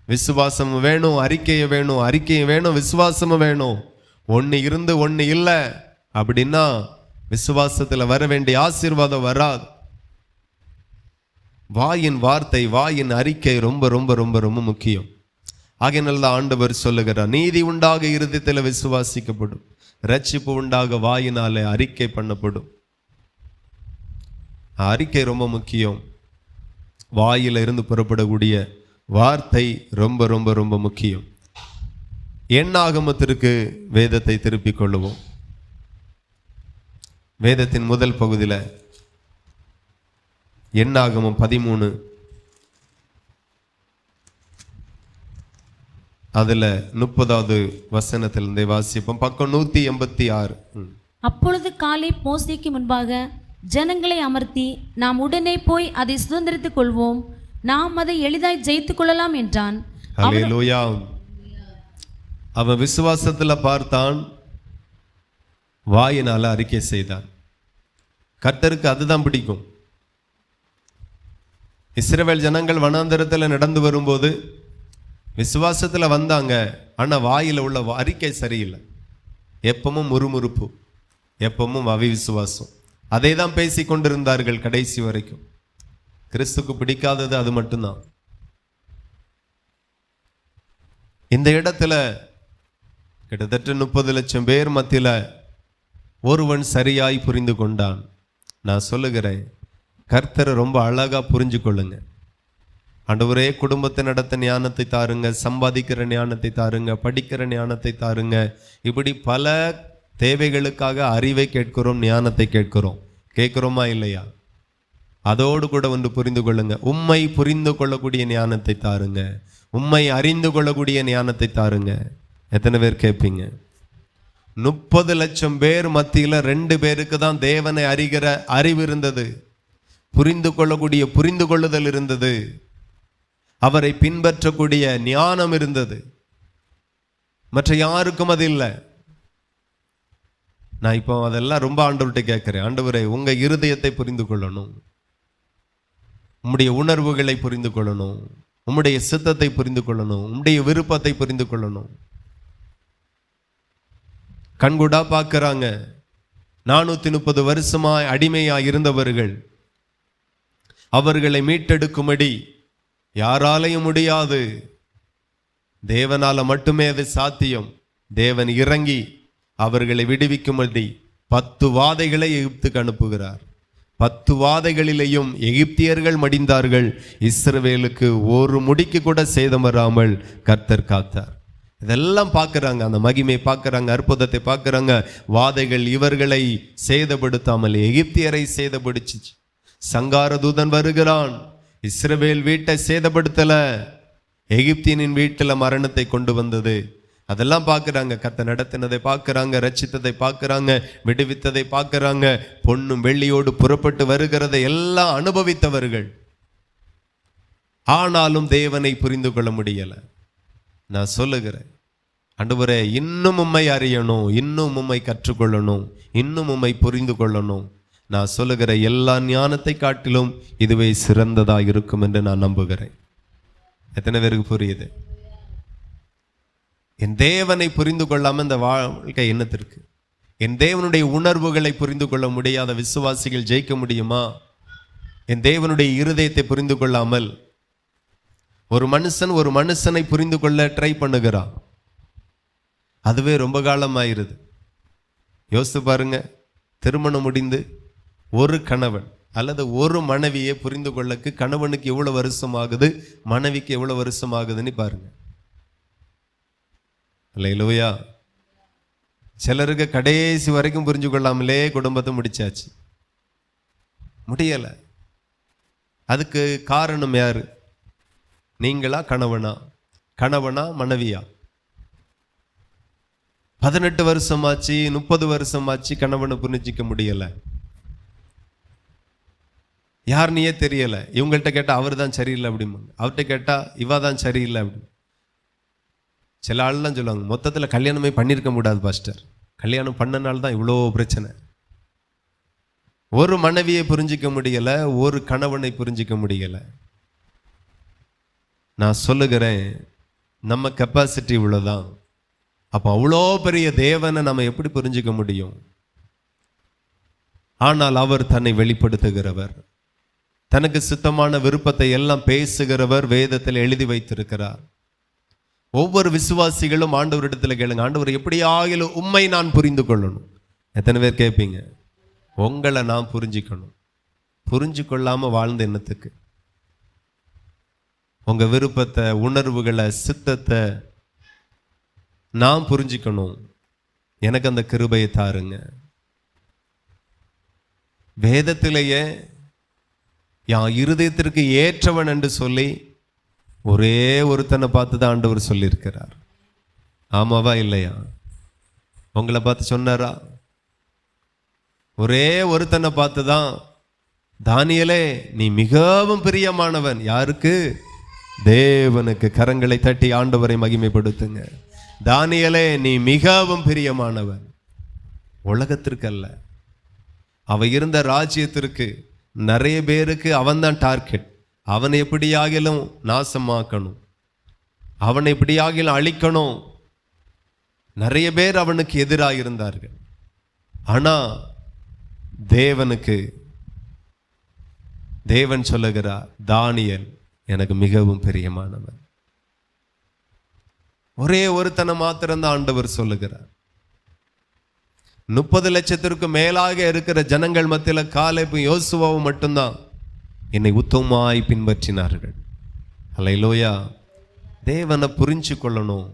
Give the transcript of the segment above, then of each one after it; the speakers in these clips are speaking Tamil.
விசுவாசமும் வேணும், அறிக்கையும் வேணும், அறிக்கையும் வேணும், விசுவாசமும் வேணும். ஒன்று இருந்து ஒன்று இல்லை அப்படின்னா விசுவாசத்தில் வர வேண்டிய ஆசீர்வாதம் வராது. வாயின் வார்த்தை, வாயின் அறிக்கை ரொம்ப ரொம்ப ரொம்ப ரொம்ப முக்கியம். ஆகையினால தான் ஆண்டவர் சொல்லுகிறார், நீதி உண்டாக இருதயத்தில் விசுவாசிக்கப்படும், ரட்சிப்பு உண்டாக வாயினாலே அறிக்கை பண்ணப்படும். அறிக்கை ரொம்ப முக்கியம். வாயில இருந்து புறப்படக்கூடிய வார்த்தை ரொம்ப ரொம்ப ரொம்ப முக்கியம். எண்ணாகமத்திற்கு வேதத்தை திருப்பிக் கொள்ளுவோம். வேதத்தின் முதல் பகுதியில் எண்ணாகமம் 13, அதுல 30வது வசனத்திலிருந்தே வாசிப்போம். பக்கம் 186. அப்பொழுது காலேப் மோசேக்கு முன்பாக ஜனங்களை அமர்த்தி, நாம் உடனே போய் அதை சுதந்திரித்துக் கொள்வோம், நாம் அதை எளிதாய் ஜெயித்துக் கொள்ளலாம் என்றான். அல்லேலூயா. அவன் விசுவாசத்துல பார்த்தான், வாயினால அறிக்கை செய்தான். கர்த்தருக்கு அதுதான் பிடிக்கும். இஸ்ரவேல் ஜனங்கள் வனாந்தரத்தில் நடந்து வரும்போது விசுவாசத்தில் வந்தாங்க, ஆனால் வாயில் உள்ள அறிக்கை சரியில்லை. எப்பவும் முறுமுறுப்பு, எப்பவும் அவிசுவாசம், அதை தான் பேசி கொண்டிருந்தார்கள் கடைசி வரைக்கும். கிறிஸ்துக்கு பிடிக்காதது அது மட்டும்தான். இந்த இடத்துல கிட்டத்தட்ட 30 லட்சம் பேர் மத்தியில் ஒருவன் சரியாய் புரிந்து கொண்டான். நான் சொல்லுகிறேன், கர்த்தரை ரொம்ப அழகா புரிஞ்சு கொள்ளுங்க. ஆண்டவரே, குடும்பத்தை நடத்த ஞானத்தை தாருங்க, சம்பாதிக்கிற ஞானத்தை தாருங்க, படிக்கிற ஞானத்தை தாருங்க. இப்படி பல தேவைகளுக்காக அறிவை கேட்கிறோம், ஞானத்தை கேட்கிறோம். கேட்கிறோமா இல்லையா? அதோடு கூட ஒன்று புரிந்து கொள்ளுங்க, உம்மை புரிந்து கொள்ளக்கூடிய ஞானத்தை தாருங்க, உம்மை அறிந்து கொள்ளக்கூடிய ஞானத்தை தாருங்க. எத்தனை பேர் கேட்பீங்க? 30 லட்சம் பேர் மத்தியில் 2 பேருக்கு தான் தேவனை அறிகிற அறிவு இருந்தது, புரிந்து கொள்ளக்கூடிய புரிந்து கொள்ளுதல் இருந்தது, அவரை பின்பற்றக்கூடிய ஞானம் இருந்தது. மற்ற யாருக்கும் அது இல்லை. நான் இப்போ அதெல்லாம் ரொம்ப ஆண்டவர்கிட்ட கேட்கிறேன். ஆண்டவரே, உங்க இருதயத்தை புரிந்து கொள்ளணும், உம்முடைய உணர்வுகளை புரிந்து கொள்ளணும், உம்முடைய சித்தத்தை புரிந்து கொள்ளணும், உம்முடைய விருப்பத்தை புரிந்து கொள்ளணும். கண்கூடா பார்க்கிறாங்க, 430 வருஷமாய் அடிமையாய் இருந்தவர்கள், அவர்களை மீட்டெடுக்கும்படி யாராலையும் முடியாது, தேவனால மட்டுமே அது சாத்தியம். தேவன் இறங்கி அவர்களை விடுவிக்கும்படி 10 வாதைகளை எகிப்துக்கு அனுப்புகிறார். 10 வாதைகளிலேயும் எகிப்தியர்கள் மடிந்தார்கள். இஸ்ரவேலுக்கு ஒரு முடிக்கு கூட சேதம் வராமல் கர்த்தர் காத்தார். இதெல்லாம் பார்க்குறாங்க, அந்த மகிமை பார்க்குறாங்க, அற்புதத்தை பார்க்குறாங்க. வாதைகள் இவர்களை சேதப்படுத்தாமல் எகிப்தியரை சேதப்படுச்சு. சங்கார தூதன் வருகிறான், இஸ்ரவேல் வீட்டை சேதப்படுத்தல, எகிப்தியனின் வீட்டில் மரணத்தை கொண்டு வந்தது. அதெல்லாம் பார்க்குறாங்க. கர்த்தர் நடத்தினதை பார்க்குறாங்க, ரட்சித்ததை பார்க்குறாங்க, விடுவித்ததை பார்க்குறாங்க. பொன்னும் வெள்ளியோடு புறப்பட்டு வருகிறதை எல்லாம் அனுபவித்தவர்கள். ஆனாலும் தேவனை புரிந்து கொள்ள முடியலை. நான் சொல்லுகிறேன், ஆண்டவரே, இன்னும் உம்மை அறியணும், இன்னும் உம்மை கற்றுக்கொள்ளணும், இன்னும் உம்மை புரிந்து கொள்ளணும். நான் சொல்லுகிற எல்லா ஞானத்தை காட்டிலும் இதுவே சிறந்ததாக இருக்கும் என்று நான் நம்புகிறேன். எத்தனை பேருக்கு புரியுது? என் தேவனை புரிந்து கொள்ளாமல் இந்த வாழ்க்கை என்னத்திற்கு? என் தேவனுடைய உணர்வுகளை புரிந்து கொள்ள முடியாத விசுவாசிகள் ஜெயிக்க முடியுமா? என் தேவனுடைய இருதயத்தை புரிந்து கொள்ளாமல் ஒரு மனுஷனை புரிந்து கொள்ள ட்ரை பண்ணுகிறான். அதுவே ரொம்ப காலமாயிருது. யோசித்து பாருங்க, திருமணம் முடிந்து ஒரு கணவன் அல்லது ஒரு மனைவியை புரிந்து கொள்ளக்கு கணவனுக்கு எவ்வளவு வருஷம் ஆகுது, மனைவிக்கு எவ்வளவு வருஷம் ஆகுதுன்னு பாருங்க. அல்லேலூயா. சிலருக்கு கடைசி வரைக்கும் புரிஞ்சு கொள்ளாமலே குடும்பத்தை முடிச்சாச்சு. முடியலை. அதுக்கு காரணம் யாரு? நீங்களா, கணவனா? கணவனா, மனைவியா? 18 வருஷமாச்சு, 30 வருஷமாச்சு, கணவனை புரிஞ்சிக்க முடியலை. யாருன்னே தெரியலை. இவங்கள்ட்ட கேட்டால் அவர் தான் சரியில்லை அப்படிம்பாங்க, அவர்கிட்ட கேட்டால் இவா தான் சரியில்லை அப்படி. சில ஆள்லாம் சொல்லுவாங்க, மொத்தத்தில் கல்யாணமே பண்ணியிருக்க முடியாது பாஸ்டர், கல்யாணம் பண்ணனால தான் இவ்வளோ பிரச்சனை. ஒரு மனைவியை புரிஞ்சிக்க முடியலை, ஒரு கணவனை புரிஞ்சிக்க முடியலை. நான் சொல்லுகிறேன், நம்ம கெப்பாசிட்டி இவ்வளோதான். அப்போ அவ்வளோ பெரிய தேவனை நம்ம எப்படி புரிஞ்சுக்க முடியும்? ஆனால் அவர் தன்னை வெளிப்படுத்துகிறவர், தனக்கு சித்தமான விருப்பத்தை எல்லாம் பேசுகிறவர், வேதத்தில் எழுதி வைத்திருக்கிறார். ஒவ்வொரு விசுவாசிகளும் ஆண்டவரிடத்தில் கேளுங்க, ஆண்டவர் எப்படியாகிலும் உம்மை நான் புரிந்து கொள்ளணும். எத்தனை பேர் கேட்பீங்க? உங்களை நான் புரிஞ்சுக்கணும். புரிஞ்சு கொள்ளாமல் வாழ்ந்த எண்ணத்துக்கு உங்கள் விருப்பத்தை, உணர்வுகளை, சித்தத்தை நான் புரிஞ்சுக்கணும். எனக்கு அந்த கிருபையை தாருங்க. வேதத்திலேயே என் இருதயத்திற்கு ஏற்றவன் என்று சொல்லி ஒரே ஒருத்தனை பார்த்து தான் ஆண்டவர் சொல்லியிருக்கிறார். ஆமாவா இல்லையா? உங்களை பார்த்து சொன்னாரா? ஒரே ஒருத்தனை பார்த்து தான், தானியேலே நீ மிகவும் பிரியமானவன். யாருக்கு? தேவனுக்கு. கரங்களை தட்டி ஆண்டவரை மகிமைப்படுத்துங்க. தானியேலே நீ மிகவும் பிரியமானவன். உலகத்திற்கு அல்ல, அவ இருந்த ராஜ்யத்திற்கு. நிறைய பேருக்கு அவன்தான் டார்கெட். அவனை எப்படியாகிலும் நாசமாக்கணும், அவனை எப்படியாகிலும் அழிக்கணும். நிறைய பேர் அவனுக்கு எதிராக இருந்தார்கள். ஆனா தேவன் சொல்லுகிறார், தானியேல் எனக்கு மிகவும் பிரியமானவன். ஒரே ஒருத்தனை மாத்திரம்தான் ஆண்டவர் சொல்லுகிறார். 30 லட்சத்திற்கு மேலாக இருக்கிற ஜனங்கள் மத்தியில் காலேபும் யோசுவாவும் மட்டும்தான் என்னை உத்தமமாய் பின்பற்றினார்கள். அல்லேலூயா. தேவனை புரிஞ்சு கொள்ளணும்.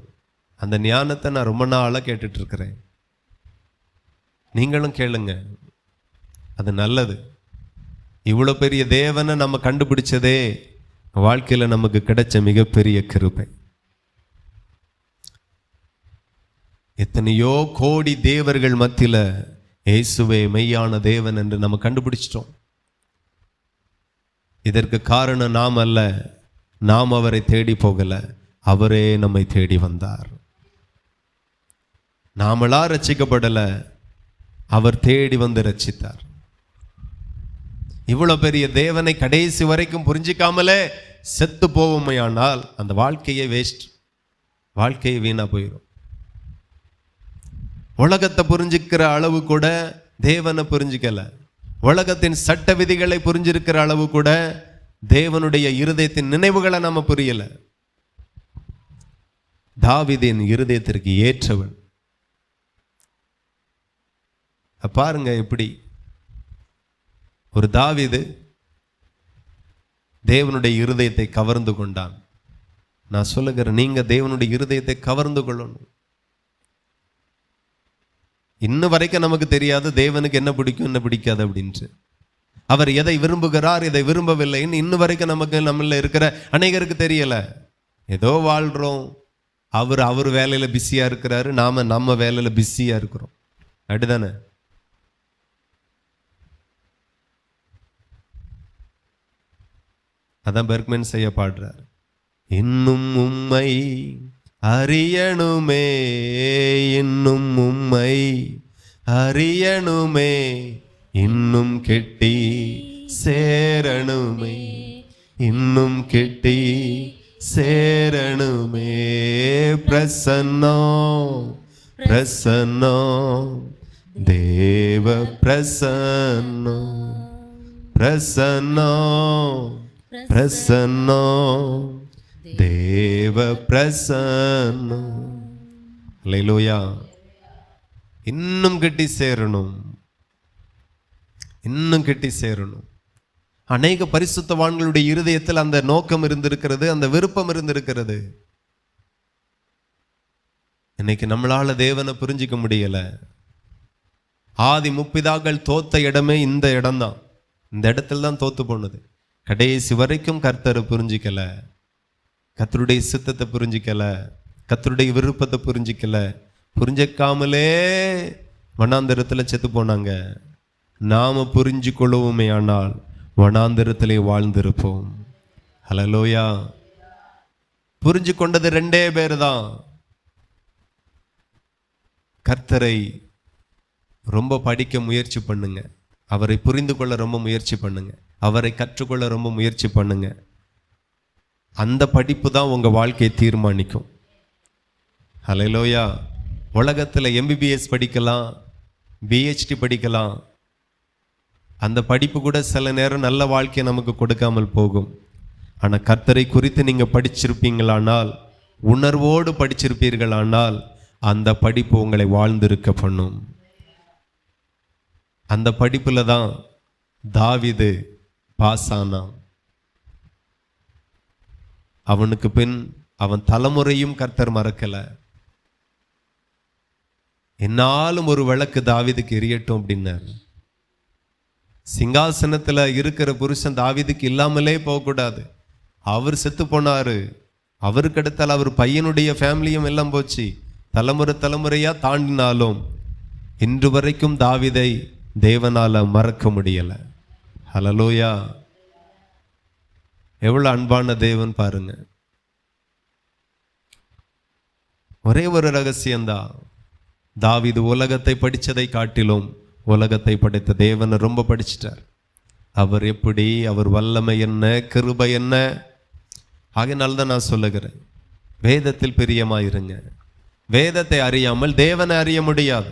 அந்த ஞானத்தை நான் ரொம்ப நாளாக கேட்டுட்டு இருக்கிறேன். நீங்களும் கேளுங்க, அது நல்லது. இவ்வளோ பெரிய தேவனை நம்ம கண்டுபிடிச்சதே வாழ்க்கையில் நமக்கு கிடைச்ச மிகப்பெரிய கிருபை. எத்தனையோ கோடி தேவர்கள் மத்தியில் இயேசுவே மெய்யான தேவன் என்று நம்ம கண்டுபிடிச்சிட்டோம். இதற்கு காரணம் நாம் அல்ல, நாம் அவரை தேடி போகல, அவரே நம்மை தேடி வந்தார். நாமளா ரட்சிக்கப்படலை, அவர் தேடி வந்து ரட்சித்தார். இவ்வளோ பெரிய தேவனை கடைசி வரைக்கும் புரிஞ்சிக்காமலே செத்து போவோமையானால் அந்த வாழ்க்கையே வேஸ்ட், வாழ்க்கையை வீணா போயிடும். உலகத்தை புரிஞ்சுக்கிற அளவு கூட தேவனை புரிஞ்சிக்கல, உலகத்தின் சட்ட விதிகளை புரிஞ்சிருக்கிற அளவு கூட தேவனுடைய இருதயத்தின் நினைவுகளை நம்ம புரியல. தாவீதின் இருதயத்திற்கு ஏற்றவன். பாருங்க எப்படி ஒரு தாவீது தேவனுடைய இருதயத்தை கவர்ந்து கொண்டான். நான் சொல்லுகிறேன், நீங்க தேவனுடைய இருதயத்தை கவர்ந்து கொள்ளணும். இன்ன வரைக்கும் நமக்கு தெரியாது தேவனுக்கு என்ன பிடிக்கும் என்ன பிடிக்காது அப்படின்ட்டு. அவர் எதை விரும்புகிறார் எதை விரும்பவில்லைன்னு இன்ன வரைக்கும் நமக்கு நம்மள இருக்கிற அநேகருக்கு தெரியல. ஏதோ வாழ்றோம், அவர் வேலையில பிஸியா இருக்கிறாரு, நாம நம்ம வேலையில பிஸியா இருக்கிறோம். அப்படிதானே? அதான் பெர்க்மேன் செய்ய பாடுறார். இன்னும் உம்மை அறியணுமே, இன்னும் உம்மை அறியணுமே, இன்னும் கெட்டி சேரணுமே, இன்னும் கெட்டி சேரணுமே. பிரசன்னம் பிரசன்னம் தேவ பிரசன்னம், பிரசன்னம் பிரசன்னம் தேவ பிரசன்னம். அல்லேலூயா. இன்னும் கெட்டி சேரணும், இன்னும் கெட்டி சேரணும். அநேக பரிசுத்தவான்களுடைய இருதயத்தில் அந்த நோக்கம் இருந்திருக்கிறது, அந்த விருப்பம் இருந்திருக்கிறது. இன்னைக்கு நம்மளால தேவனை புரிஞ்சிக்க முடியல. ஆதி முற்பிதாக்கள் தோத்த இடமே இந்த இடம்தான், இந்த இடத்துல தான் தோத்து போனது. கடைசி வரைக்கும் கர்த்தரை புரிஞ்சிக்கல, கர்த்தருடைய சித்தத்தை புரிஞ்சிக்கல, கர்த்தருடைய விருப்பத்தை புரிஞ்சிக்கல. புரிஞ்சிக்காமலே வனாந்தரத்தில் செத்து போனாங்க. நாம புரிஞ்சு கொள்ளுவோமே ஆனால் வனாந்தரத்திலே வாழ்ந்திருப்போம். ஹல்லேலூயா. புரிஞ்சு கொண்டது 2 பேர் தான். கர்த்தரை ரொம்ப படிக்க முயற்சி பண்ணுங்க, அவரை புரிந்து கொள்ள ரொம்ப முயற்சி பண்ணுங்க, அவரை கற்றுக்கொள்ள ரொம்ப முயற்சி பண்ணுங்க. அந்த படிப்பு தான் உங்க வாழ்க்கையை தீர்மானிக்கும். ஹல்லேலூயா. உலகத்தில் MBBS படிக்கலாம், PhD படிக்கலாம். அந்த படிப்பு கூட சில நேரம் நல்ல வாழ்க்கையை நமக்கு கொடுக்காமல் போகும். ஆனால் கர்த்தரை குறித்து நீங்கள் படிச்சிருப்பீங்களானால், உணர்வோடு படிச்சிருப்பீர்களானால், அந்த படிப்பு உங்களை வாழ்ந்திருக்க பண்ணும். அந்த படிப்பில் தான் தாவீது பாஸ் ஆனான். அவனுக்கு பின் அவன் தலைமுறையும் கர்த்தர் மறக்கல. என்னாலும் ஒரு விளக்கு தாவீதுக்கு எரியட்டும் அப்படின்னார். சிங்காசனத்தில் இருக்கிற புருஷன் தாவீதுக்கு இல்லாமலே போகக்கூடாது. அவர் செத்து போனாரு, அவருக்கு அடுத்தால் அவர் பையனுடைய ஃபேமிலியும் எல்லாம் போச்சு. தலைமுறையா தாண்டினாலும் இன்று வரைக்கும் தாவீதை தேவனால மறக்க முடியல. ஹல்லேலூயா. எவ்வளவு அன்பான தேவன் பாருங்க. ஒரே ஒரு ரகசியம்தான், தாவீது உலகத்தை படித்ததை காட்டிலும் உலகத்தை படைத்த தேவனை ரொம்ப படிச்சிட்டார். அவர் எப்படி, அவர் வல்லமை என்ன, கிருபை என்ன. ஆகையினால்தான் நான் சொல்லுகிறேன், வேதத்தில் பிரியமாயிருங்க. வேதத்தை அறியாமல் தேவனை அறிய முடியாது.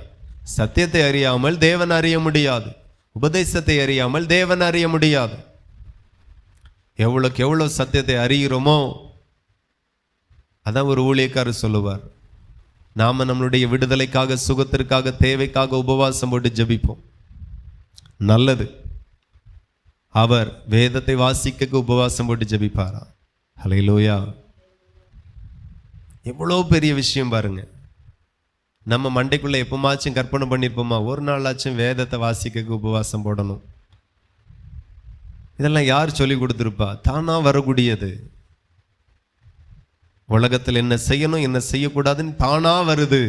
சத்தியத்தை அறியாமல் தேவனை அறிய முடியாது. உபதேசத்தை அறியாமல் தேவனை அறிய முடியாது. எவ்வளோக்கு எவ்வளோ சத்தியத்தை அறிகிறோமோ, அதான் ஒரு ஊழியக்காரர் சொல்லுவார், நாம நம்மளுடைய விடுதலைக்காக, சுகத்திற்காக, தேவைக்காக உபவாசம் போட்டு ஜெபிப்போம், நல்லது. அவர் வேதத்தை வாசிக்க உபவாசம் போட்டு ஜெபிப்பாரா? ஹல்லேலூயா. எவ்வளோ பெரிய விஷயம் பாருங்க. நம்ம மண்டைக்குள்ள எப்பமாச்சும் கற்பனை பண்ணியிருப்போமா, ஒரு நாளாச்சும் வேதத்தை வாசிக்க உபவாசம் போடணும்? இதெல்லாம் யார் சொல்லி கொடுத்துருப்பா? தானா வரக்கூடியது. உலகத்தில் என்ன செய்யணும், என்ன செய்யக்கூடாதுன்னு தானா வருது.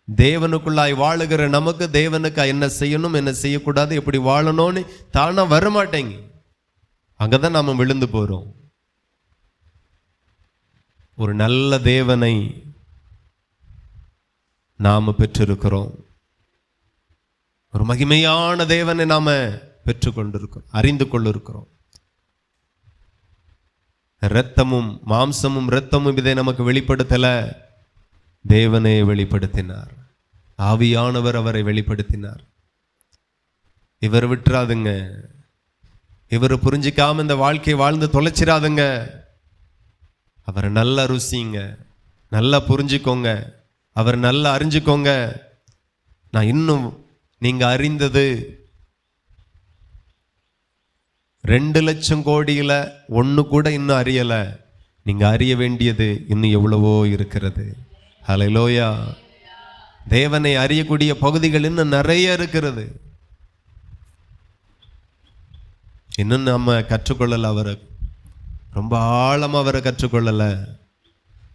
தேவனுக்குள்ளாய் வாழுகிற நமக்கு தேவனுக்கு என்ன செய்யணும், என்ன செய்யக்கூடாது, எப்படி வாழணும்னு தானா வரமாட்டேங்க. அங்கதான் நாம விழுந்து போறோம். ஒரு நல்ல தேவனை நாம பெற்றிருக்கிறோம். ஒரு மகிமையான தேவனை நாம பெற்றுக்கொண்டிருக்கிறோம், அறிந்து கொண்டிருக்கிறோம். இரத்தமும் மாம்சமும் இரத்தமும் இதை நமக்கு வெளிப்படுத்தல, தேவனே வெளிப்படுத்தினார். ஆவியானவர் அவரை வெளிப்படுத்தினார். இவர் விட்டுறாதுங்க. இவர் புரிஞ்சிக்காம இந்த வாழ்க்கையை வாழ்ந்து தொலைச்சிடாதுங்க. அவரை நல்லா ருசிங்க, நல்லா புரிஞ்சுக்கோங்க, அவர் நல்லா அறிஞ்சுக்கோங்க. நான் இன்னும் நீங்க அறிந்தது 2,00,000 கோடியில 1 கூட இன்னும் அறியல. நீங்க அறிய வேண்டியது இன்னும் எவ்வளவோ இருக்கிறது. ஹல்லேலூயா. தேவனை அறியக்கூடிய பகுதிகள் இன்னும் நிறைய இருக்கிறது. இன்னும் நம்ம கற்றுக்கொள்ளல. அவரை ரொம்ப ஆழமா அவரை கற்றுக்கொள்ளல,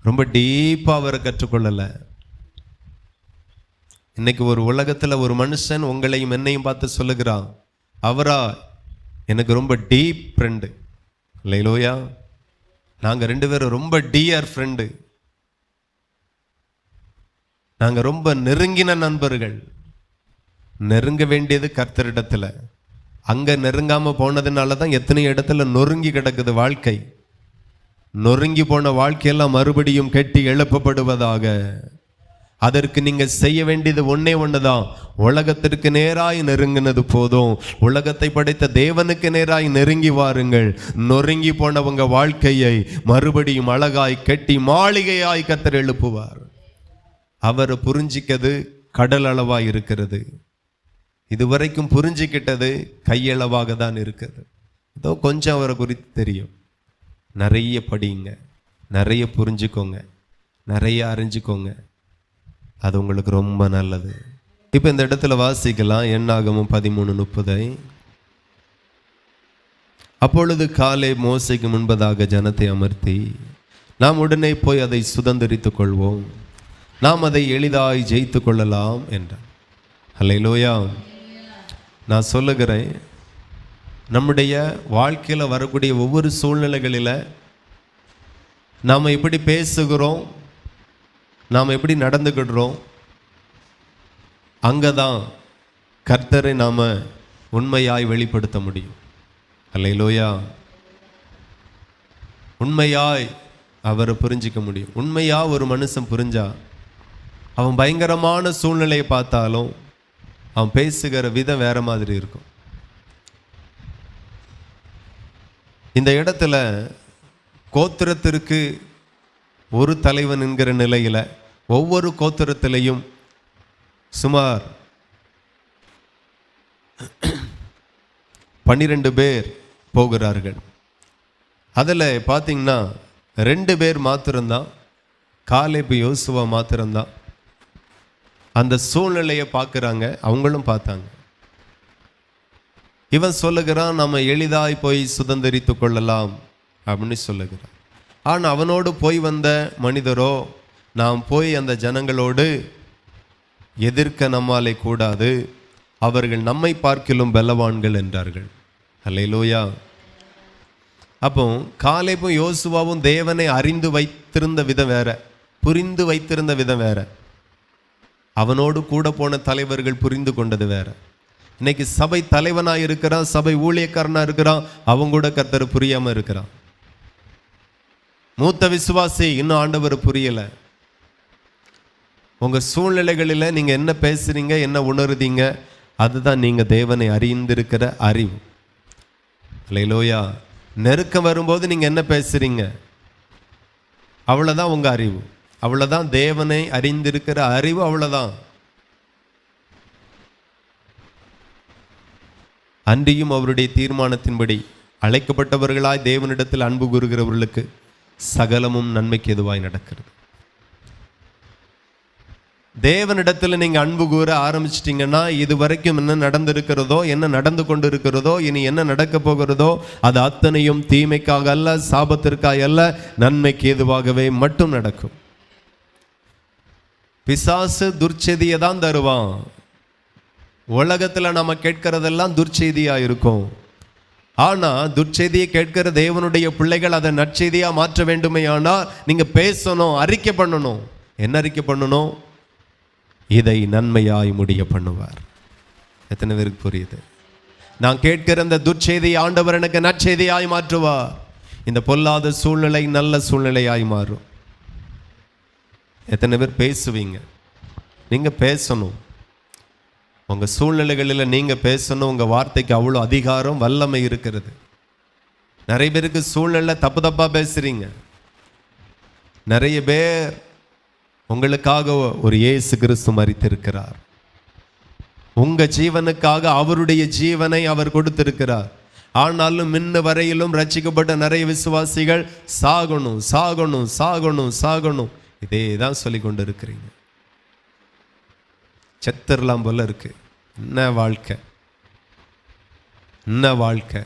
ரொம்ப டீப்பா அவரை கற்றுக்கொள்ளல. இன்னைக்கு ஒரு உலகத்துல ஒரு மனுஷன் உங்களையும் என்னையும் பார்த்து சொல்லுகிறான், அவரா எனக்கு ரொம்ப டீப் ஃப்ரெண்டு. ஹல்லேலூயா. நாங்க 2 பேரும் ரொம்ப டியர் ஃப்ரெண்டு, நாங்க ரொம்ப நெருங்கின நண்பர்கள். நெருங்க வேண்டியது கர்த்தரிடத்துல. அங்க நெருங்காம போனதுனால தான் எத்தனை இடத்துல நொறுங்கி கிடக்குது வாழ்க்கை. நொறுங்கி போன வாழ்க்கையெல்லாம் மறுபடியும் கெட்டி எழுப்பப்படுவதாக. அதற்கு நீங்க செய்ய வேண்டியது ஒன்னே ஒண்ணுதான். உலகத்திற்கு நேராய் நெருங்கினது போதும், உலகத்தை படைத்த தேவனுக்கு நேராய் நெருங்கி வாருங்கள். நொறுங்கி போனவங்க வாழ்க்கையை மறுபடியும் அழகாய் கெட்டி மாளிகையாய் கர்த்தர் எழுப்புவார். அவரை புரிஞ்சிக்கிறது கடல் அளவாய் இருக்கிறது. இதுவரைக்கும் புரிஞ்சிக்கிட்டது கையளவாக தான் இருக்குது. ஏதோ கொஞ்சம் அவரை குறித்து தெரியும். நிறைய படிங்க, நிறைய புரிஞ்சுக்கோங்க, நிறைய அறிஞ்சுக்கோங்க. அது உங்களுக்கு ரொம்ப நல்லது. இப்போ இந்த இடத்துல வாசிக்கலாம், என்னாகமம் 13:30. அப்பொழுது காலேப் மோசேக்கு முன்பதாக ஜனத்தை அமர்த்தி, நாம் உடனே போய் அதை சுதந்தரித்துக் கொள்வோம், நாம் அதை எளிதாய் ஜெயித்து கொள்ளலாம் என்றார். ஹல்லேலூயா. நான் சொல்லுகிறேன், நம்முடைய வாழ்க்கையில் வரக்கூடிய ஒவ்வொரு சூழ்நிலைகளில் நாம் எப்படி பேசுகிறோம், நாம் எப்படி நடந்துக்கிடுறோம், அங்கே தான் கர்த்தரை நாம் உண்மையாய் வெளிப்படுத்த முடியும். ஹல்லேலூயா. உண்மையாய் அவரை புரிஞ்சிக்க முடியும். உண்மையா ஒரு மனுஷன் புரிஞ்சா அவன் பயங்கரமான சூழ்நிலையை பார்த்தாலும் அவன் பேசுகிற விதம் வேற மாதிரி இருக்கும். இந்த இடத்துல கோத்திரத்திற்கு ஒரு தலைவன் என்கிற நிலையில் ஒவ்வொரு கோத்திரத்திலையும் சுமார் 12 பேர் போகிறார்கள். அதில் பார்த்தீங்கன்னா 2 பேர் மாத்திரம்தான், காலேப் யோசுவா மாத்திரம்தான் அந்த சூழ்நிலையை பார்க்குறாங்க. அவங்களும் பார்த்தாங்க. இவன் சொல்லுகிறான், நம்ம எளிதாய் போய் சுதந்திரித்து கொள்ளலாம் அப்படின்னு சொல்லுகிறான். ஆனால் அவனோடு போய் வந்த மனிதரோ, நாம் போய் அந்த ஜனங்களோடு எதிர்க்க நம்மாலே கூடாது, அவர்கள் நம்மை பார்க்கிலும் பலவான்கள் என்றார்கள். அல்லேலூயா. அப்போ காலேபும் யோசுவாவும் தேவனை அறிந்து வைத்திருந்த விதம் வேற, புரிந்து வைத்திருந்த விதம் வேற. அவனோடு கூட போன தலைவர்கள் புரிந்து கொண்டது வேற. இன்னைக்கு சபை தலைவனாக இருக்கிறான், சபை ஊழியக்காரனா இருக்கிறான், அவங்க கூட கர்த்தர் புரியாம இருக்கிறான். மூத்த விசுவாசி இன்னும் ஆண்டவர் புரியல. உங்க சூழ்நிலைகளில் நீங்க என்ன பேசுறீங்க, என்ன உணருதீங்க, அதுதான் நீங்க தேவனை அறிந்திருக்கிற அறிவு. அல்லேலூயா. நெருக்கம் வரும்போது நீங்க என்ன பேசுறீங்க, அவ்வளவுதான் உங்க அறிவு, அவ்வளவுதான் தேவனை அறிந்திருக்கிற அறிவு, அவ்வளவுதான். அன்றியும் அவருடைய தீர்மானத்தின்படி அழைக்கப்பட்டவர்களாய் தேவனிடத்தில் அன்பு கூறுகிறவர்களுக்கு சகலமும் நன்மைக்கு எதுவாய் நடக்கிறது. தேவனிடத்தில் நீங்க அன்பு கூற ஆரம்பிச்சிட்டீங்கன்னா, இது வரைக்கும் என்ன நடந்திருக்கிறதோ, என்ன நடந்து கொண்டு இருக்கிறதோ, இனி என்ன நடக்க போகிறதோ, அது அத்தனையும் தீமைக்காக அல்ல, சாபத்திற்காக அல்ல, நன்மைக்கு ஏதுவாகவே மட்டும் நடக்கும். பிசாசு துர்ச்செய்தியை தான் தருவான். உலகத்தில் நம்ம கேட்கிறதெல்லாம் துர்ச்செய்தியா இருக்கும். ஆனா துர்ச்செய்தியை கேட்கிற தேவனுடைய பிள்ளைகள் அதை நற்செய்தியா மாற்ற வேண்டுமே. ஆனால் நீங்க பேசணும், அறிக்கை பண்ணணும். என்ன அறிக்கை பண்ணணும்? இதை நன்மையாய் முடிய பண்ணுவார். எத்தனை பேருக்கு புரியுது? நான் கேட்கிற இந்த துர்ச்செய்தியை ஆண்டவர் எனக்கு நற்செய்தியாய் மாற்றுவார். இந்த பொல்லாத சூழ்நிலை நல்ல சூழ்நிலையாய் மாறும். எத்தனை பேர் பேசுவீங்க? நீங்க பேசணும். உங்க சூழ்நிலைகளில் நீங்க பேசணும். உங்க வார்த்தைக்கு அவ்வளோ அதிகாரம், வல்லமை இருக்கிறது. நிறைய பேருக்கு சூழ்நிலை தப்பு தப்பா பேசுறீங்க. நிறைய பேர் உங்களுக்காக ஒரு இயேசு கிறிஸ்து மரித்திருக்கிறார். உங்க ஜீவனுக்காக அவருடைய ஜீவனை அவர் கொடுத்திருக்கிறார். ஆனாலும் இன்ன வரையிலும் ரட்சிக்கப்பட்ட நிறைய விசுவாசிகள் சாகணும் சாகணும் சாகணும் சாகணும், இதே தான் சொல்லி கொண்டு இருக்கிறீங்க. செத்துடலாம் போல இருக்கு. என்ன வாழ்க்கை, என்ன வாழ்க்கை.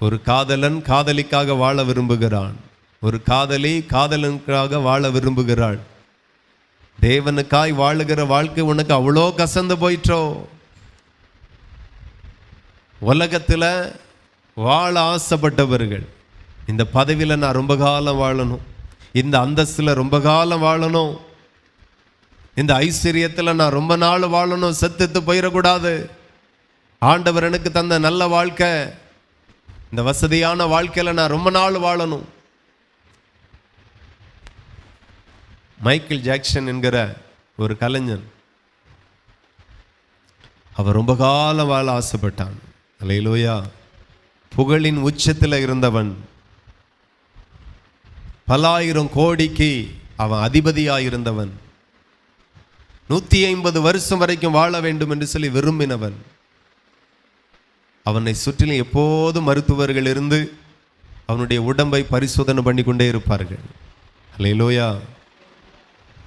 ஒரு காதலன் காதலிக்காக வாழ விரும்புகிறான், ஒரு காதலி காதலனுக்காக வாழ விரும்புகிறாள். தேவனுக்காய் வாழுகிற வாழ்க்கை உனக்கு அவ்வளோ கசந்து போயிற்றோ? உலகத்தில் வாழ ஆசைப்பட்டவர்கள், இந்த பதவியில் நான் ரொம்ப காலம் வாழணும், இந்த அந்தஸ்தில் ரொம்ப காலம் வாழணும், இந்த ஐஸ்வர்யத்தில் நான் ரொம்ப நாள் வாழணும், செத்துத்து போயிடக்கூடாது, ஆண்டவர் எனக்கு தந்த நல்ல வாழ்க்கை, இந்த வசதியான வாழ்க்கையில் நான் ரொம்ப நாள் வாழணும். மைக்கேல் ஜாக்சன் என்கிற ஒரு கலைஞன், அவர் ரொம்ப காலம் வாழ ஆசைப்பட்டான். அல்லேலூயா. புகழின் உச்சத்தில் இருந்தவன், பல்லாயிரம் கோடிக்கு அவன் அதிபதியாக இருந்தவன், 150 வருஷம் வரைக்கும் வாழ வேண்டும் என்று சொல்லி விரும்பினவன். அவனை சுற்றிலும் எப்போதும் மருத்துவர்கள் இருந்து அவனுடைய உடம்பை பரிசோதனை பண்ணி கொண்டே இருப்பார்கள். அல்லேலூயா.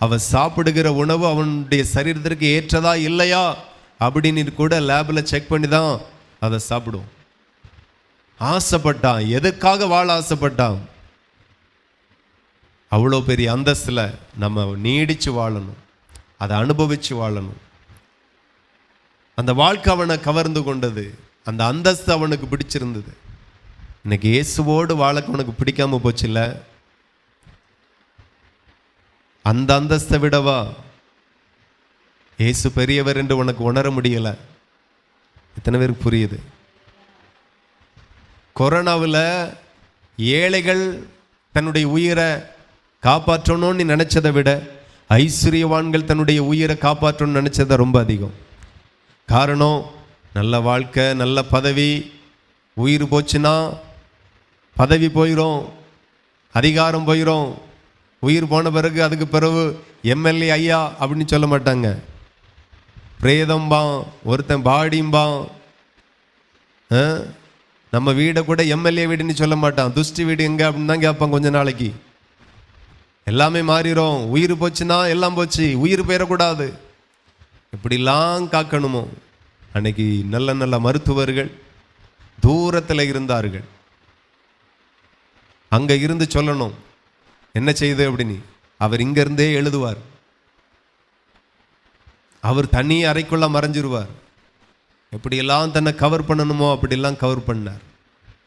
அவன் சாப்பிடுகிற உணவு அவனுடைய சரீரத்திற்கு ஏற்றதா இல்லையா அப்படின்னு கூட லேபில் செக் பண்ணி தான் அதை சாப்பிடுவோம். ஆசைப்பட்டான். எதுக்காக வாழ ஆசைப்பட்டான்? அவ்வளோ பெரிய அந்தஸ்தில் நம்ம நீடிச்சு வாழணும், அதை அனுபவிச்சு வாழணும். அந்த வாழ்க்கை அவனை கவர்ந்து கொண்டது, அந்த அந்தஸ்து அவனுக்கு பிடிச்சிருந்தது. இன்னைக்கு இயேசுவோடு வாழ உனக்கு பிடிக்காம போச்சுல்ல? அந்த அந்தஸ்தை விடவா இயேசு பெரியவர் என்று உனக்கு உணர முடியல? எத்தனை பேருக்கு புரியுது? கொரோனாவில் ஏழைகள் தன்னுடைய உயிரை காப்பாற்றணும்னு நினச்சதை விட ஐஸ்வர்யவான்கள் தன்னுடைய உயிரை காப்பாற்றணும்னு நினச்சதை ரொம்ப அதிகம். காரணம், நல்ல வாழ்க்கை, நல்ல பதவி. உயிர் போச்சுன்னா பதவி போயிடும், அதிகாரம் போயிடும். உயிர் போன பிறகு அதுக்கு பிறகு எம்எல்ஏ ஐயா அப்படின்னு சொல்ல மாட்டாங்க. பிரேதம்பான், ஒருத்தன் பாடிம்பான். நம்ம வீடை கூட எம்எல்ஏ வீடுன்னு சொல்ல மாட்டான், துஷ்டி வீடு எங்கே அப்படின்னு தான் கேட்பான். கொஞ்ச நாளைக்கு எல்லாமே மாறிடும். உயிர் போச்சுன்னா எல்லாம் போச்சு, உயிர் போயிடக்கூடாது. எப்படிலாம் காக்கணுமோ. அன்னைக்கு நல்ல நல்ல மருத்துவர்கள் தூரத்தில் இருந்தார்கள். அங்கே இருந்து சொல்லணும் என்ன செய்யுது அப்படின்னு. அவர் இங்கிருந்தே எழுதுவார். அவர் தனி அறைக்குள்ள மறைஞ்சிருவார். எப்படியெல்லாம் தன்னை கவர் பண்ணணுமோ அப்படிலாம் கவர் பண்ணார்.